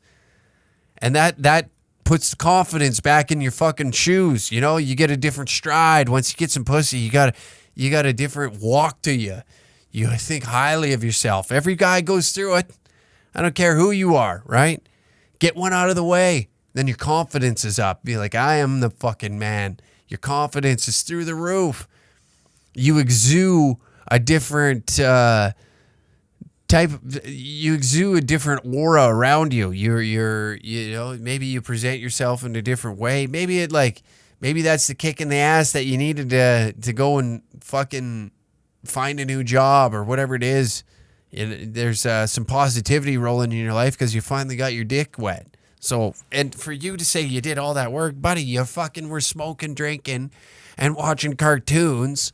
And that puts the confidence back in your fucking shoes, you know? You get a different stride. Once you get some pussy, you got a different walk to you. You think highly of yourself. Every guy goes through it. I don't care who you are, right? Get one out of the way. Then your confidence is up. Be like, I am the fucking man. Your confidence is through the roof. You exude a different you exude a different aura around you. You know, maybe you present yourself in a different way. Maybe that's the kick in the ass that you needed to go and fucking find a new job or whatever it is. There's some positivity rolling in your life because you finally got your dick wet. So, and for you to say you did all that work, buddy, you fucking were smoking, drinking, and watching cartoons,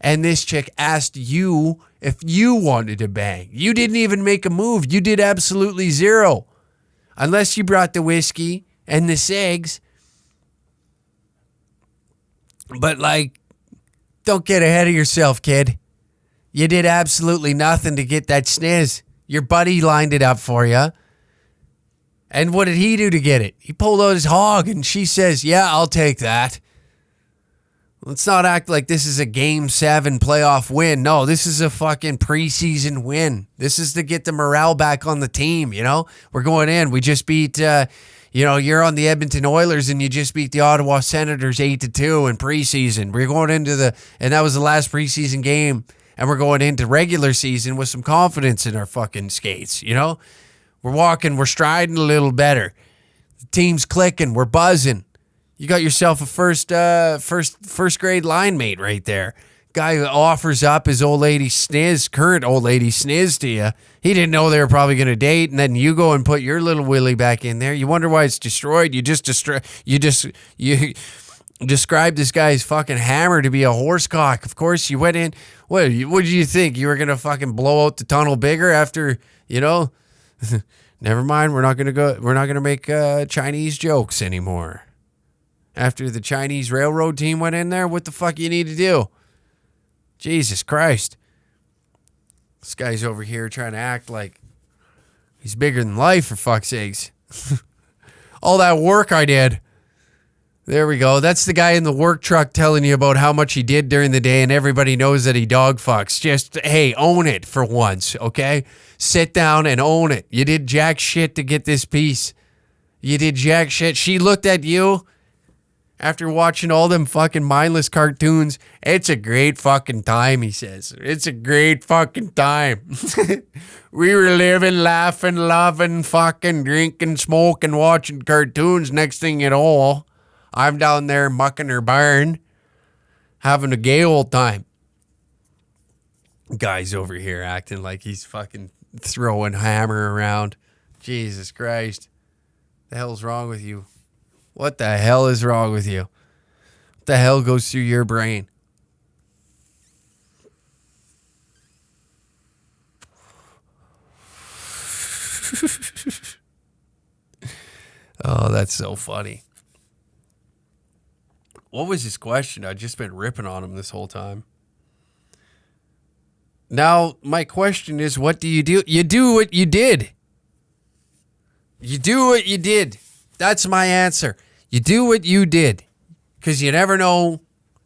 and this chick asked you if you wanted to bang. You didn't even make a move. You did absolutely zero. Unless you brought the whiskey and the cigs. But, like, don't get ahead of yourself, kid. You did absolutely nothing to get that sniz. Your buddy lined it up for you. And what did he do to get it? He pulled out his hog, and she says, yeah, I'll take that. Let's not act like this is a Game 7 playoff win. No, this is a fucking preseason win. This is to get the morale back on the team, you know? We're going in. We just beat, you're on the Edmonton Oilers, and you just beat the Ottawa Senators 8-2 in preseason. We're going into and that was the last preseason game, and we're going into regular season with some confidence in our fucking skates, you know? We're walking, we're striding a little better. The team's clicking, we're buzzing. You got yourself a first grade line mate right there. Guy who offers up his current old lady sniz to you. He didn't know they were probably going to date, and then you go and put your little willy back in there. You wonder why it's destroyed. You described this guy's fucking hammer to be a horsecock. Of course, you went in. What did you think? You were going to fucking blow out the tunnel bigger after, you know? Never mind. We're not gonna make Chinese jokes anymore. After the Chinese railroad team went in there, what the fuck you need to do? Jesus Christ! This guy's over here trying to act like he's bigger than life, for fuck's sakes. All that work I did. There we go. That's the guy in the work truck telling you about how much he did during the day, and everybody knows that he dog fucks. Just, hey, own it for once, okay? Sit down and own it. You did jack shit to get this piece. You did jack shit. She looked at you after watching all them fucking mindless cartoons. It's a great fucking time, he says. It's a great fucking time. We were living, laughing, loving, fucking drinking, smoking, watching cartoons. Next thing you know, I'm down there mucking her barn, having a gay old time. Guy's over here acting like he's fucking throwing hammer around. Jesus Christ. The hell's wrong with you? What the hell is wrong with you? What the hell goes through your brain? Oh, that's so funny. What was his question? I've just been ripping on him this whole time. Now, my question is, what do? You do what you did. You do what you did. That's my answer. You do what you did. Because you never know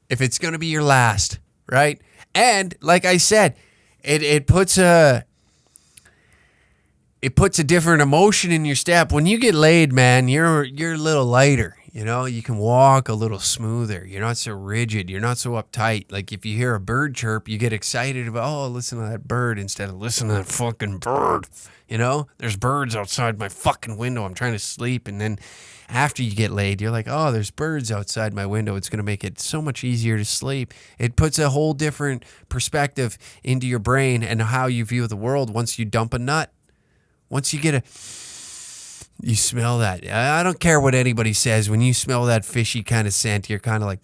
if it's going to be your last, right? And, like I said, it puts a different emotion in your step. When you get laid, man, you're a little lighter. You know, you can walk a little smoother. You're not so rigid. You're not so uptight. Like if you hear a bird chirp, you get excited about, oh, listen to that bird instead of listen to that fucking bird. You know, there's birds outside my fucking window. I'm trying to sleep. And then after you get laid, you're like, oh, there's birds outside my window. It's going to make it so much easier to sleep. It puts a whole different perspective into your brain and how you view the world once you dump a nut. Once you you smell that. I don't care what anybody says. When you smell that fishy kind of scent, you're kind of like...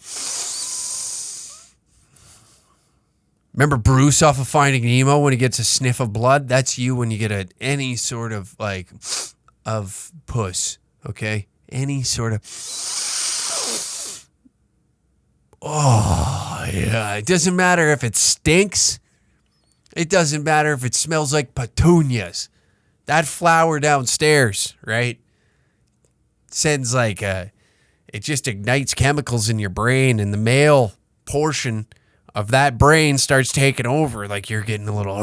Remember Bruce off of Finding Nemo when he gets a sniff of blood? That's you when you get any sort of, of puss, okay? Any sort of... Oh, yeah. It doesn't matter if it stinks. It doesn't matter if it smells like petunias. That flower downstairs, right? Sends it just ignites chemicals in your brain, and the male portion of that brain starts taking over. Like you're getting a little,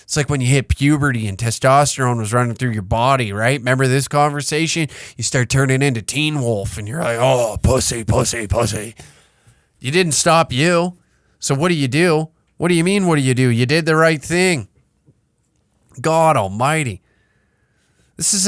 It's like when you hit puberty and testosterone was running through your body, right? Remember this conversation? You start turning into Teen Wolf, and you're like, oh, pussy, pussy, pussy. You didn't stop you. So what do you do? What do you mean, what do? You did the right thing. God almighty. This is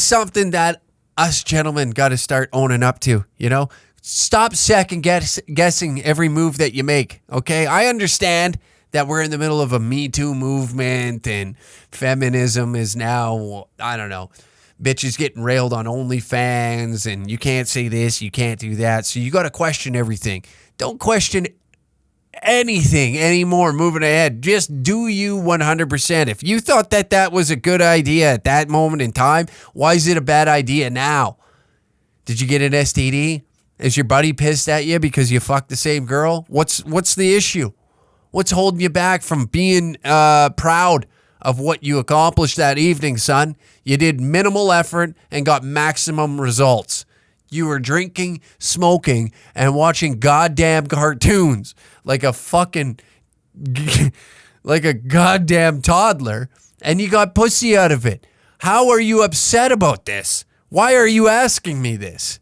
something that us gentlemen got to start owning up to, you know? Stop second guessing every move that you make, okay? I understand that we're in the middle of a Me Too movement and feminism is now, I don't know, bitches getting railed on OnlyFans and you can't say this, you can't do that. So you got to question everything. Don't question anything anymore moving ahead. Just do you 100%. If you thought that was a good idea at that moment in time, why is it a bad idea now? Did you get an STD? Is your buddy pissed at you because you fucked the same girl? What's the issue? What's holding you back from being proud of what you accomplished that evening, son? You did minimal effort and got maximum results. You were drinking, smoking, and watching goddamn cartoons like a fucking, like a goddamn toddler, and you got pussy out of it. How are you upset about this? Why are you asking me this?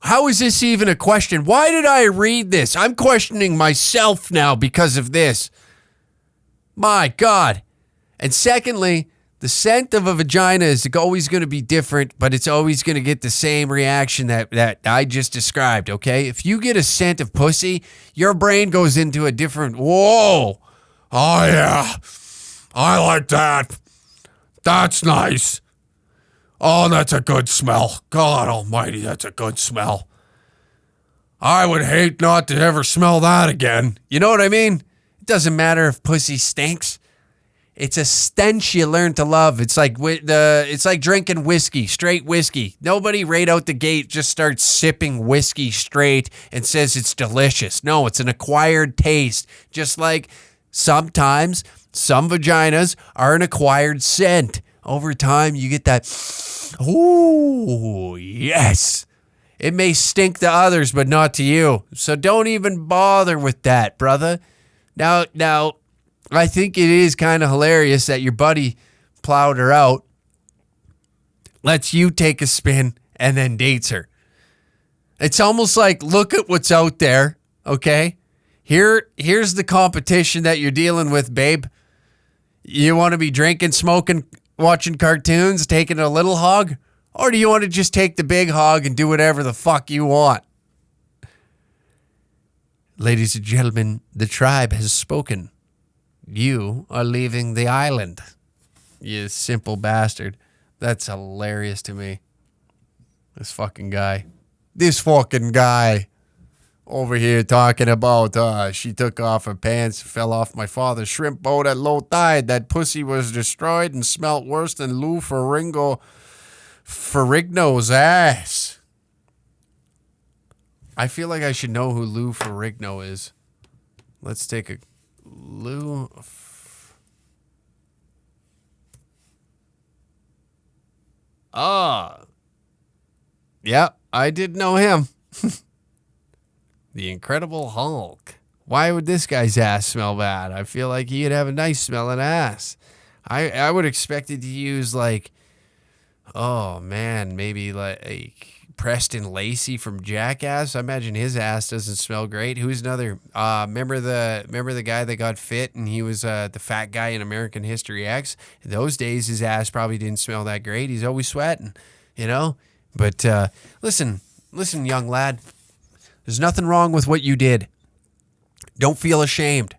How is this even a question? Why did I read this? I'm questioning myself now because of this. My God. And secondly, the scent of a vagina is always going to be different, but it's always going to get the same reaction that I just described, okay? If you get a scent of pussy, your brain goes into a different, whoa, oh yeah, I like that. That's nice. Oh, that's a good smell. God almighty, that's a good smell. I would hate not to ever smell that again. You know what I mean? It doesn't matter if pussy stinks. It's a stench you learn to love. It's like drinking whiskey, straight whiskey. Nobody right out the gate just starts sipping whiskey straight and says it's delicious. No, it's an acquired taste. Just like sometimes some vaginas are an acquired scent. Over time, you get that, ooh, yes. It may stink to others, but not to you. So don't even bother with that, brother. Now, I think it is kind of hilarious that your buddy plowed her out, lets you take a spin, and then dates her. It's almost like, look at what's out there, okay? Here's the competition that you're dealing with, babe. You want to be drinking, smoking, watching cartoons, taking a little hog? Or do you want to just take the big hog and do whatever the fuck you want? Ladies and gentlemen, the tribe has spoken. you are leaving the island. You simple bastard. That's hilarious to me. This fucking guy. Over here talking about she took off her pants, fell off my father's shrimp boat at low tide. That pussy was destroyed and smelt worse than Lou Ferrigno's ass. I feel like I should know who Lou Ferrigno is. Let's take a Lou. Yeah, I did know him. The Incredible Hulk. Why would this guy's ass smell bad? I feel like he'd have a nice smelling ass. I would expect it to use like, oh man, maybe like Preston Lacey from Jackass. I imagine his ass doesn't smell great. Who's another? Remember the guy that got fit and he was the fat guy in American History X? In those days, his ass probably didn't smell that great. He's always sweating, you know? But listen, young lad. There's nothing wrong with what you did. Don't feel ashamed.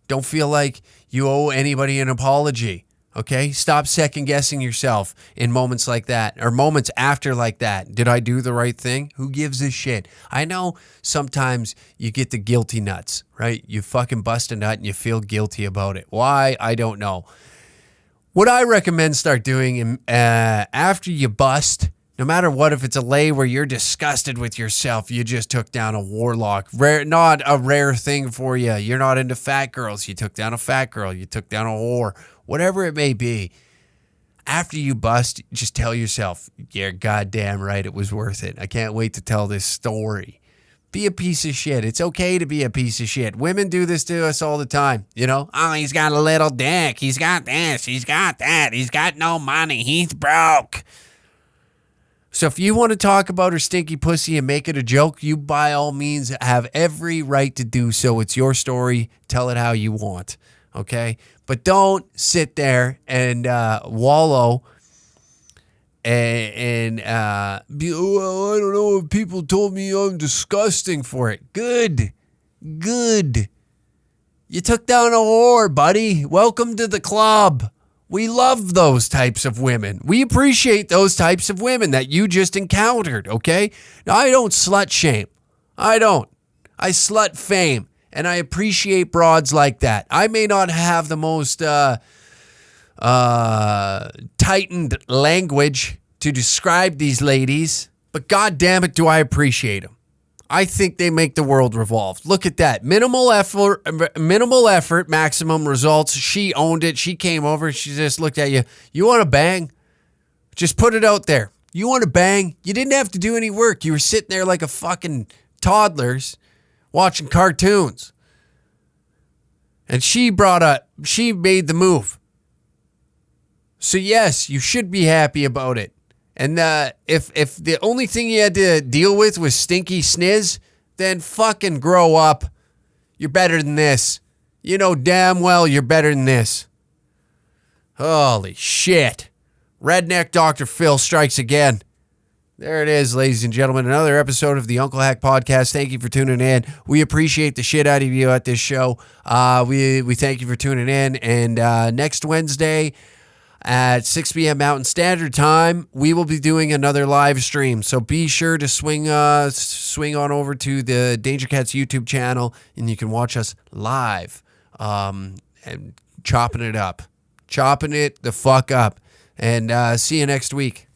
Don't feel like you owe anybody an apology. Okay? Stop second guessing yourself in moments like that or moments after like that. Did I do the right thing? Who gives a shit? I know sometimes you get the guilty nuts, right? You fucking bust a nut and you feel guilty about it. Why? I don't know. What I recommend start doing after you bust, no matter what, if it's a lay where you're disgusted with yourself, you just took down a warlock. Not a rare thing for you. You're not into fat girls. You took down a fat girl. You took down a whore. Whatever it may be. After you bust, just tell yourself, you're goddamn right, it was worth it. I can't wait to tell this story. Be a piece of shit. It's okay to be a piece of shit. Women do this to us all the time. You know? Oh, he's got a little dick. He's got this. He's got that. He's got no money. He's broke. So if you want to talk about her stinky pussy and make it a joke, you by all means have every right to do so. It's your story. Tell it how you want, okay? But don't sit there and wallow and be, oh, I don't know if people told me I'm disgusting for it. Good. You took down a whore, buddy. Welcome to the club. We love those types of women. We appreciate those types of women that you just encountered, okay? Now, I don't slut shame. I don't. I slut fame, and I appreciate broads like that. I may not have the most tightened language to describe these ladies, but God damn it, do I appreciate them. I think they make the world revolve. Look at that. Minimal effort, maximum results. She owned it. She came over. She just looked at you. You want to bang? Just put it out there. You want to bang? You didn't have to do any work. You were sitting there like a fucking toddlers watching cartoons. And she made the move. So yes, you should be happy about it. And if the only thing you had to deal with was stinky sniz, then fucking grow up. You're better than this. You know damn well you're better than this. Holy shit. Redneck Dr. Phil strikes again. There it is, ladies and gentlemen. Another episode of the Uncle Hack Podcast. Thank you for tuning in. We appreciate the shit out of you at this show. We thank you for tuning in. And next Wednesday at 6 p.m. Mountain Standard Time, we will be doing another live stream. So be sure to swing on over to the Danger Cats YouTube channel, and you can watch us live and chopping it the fuck up. And see you next week.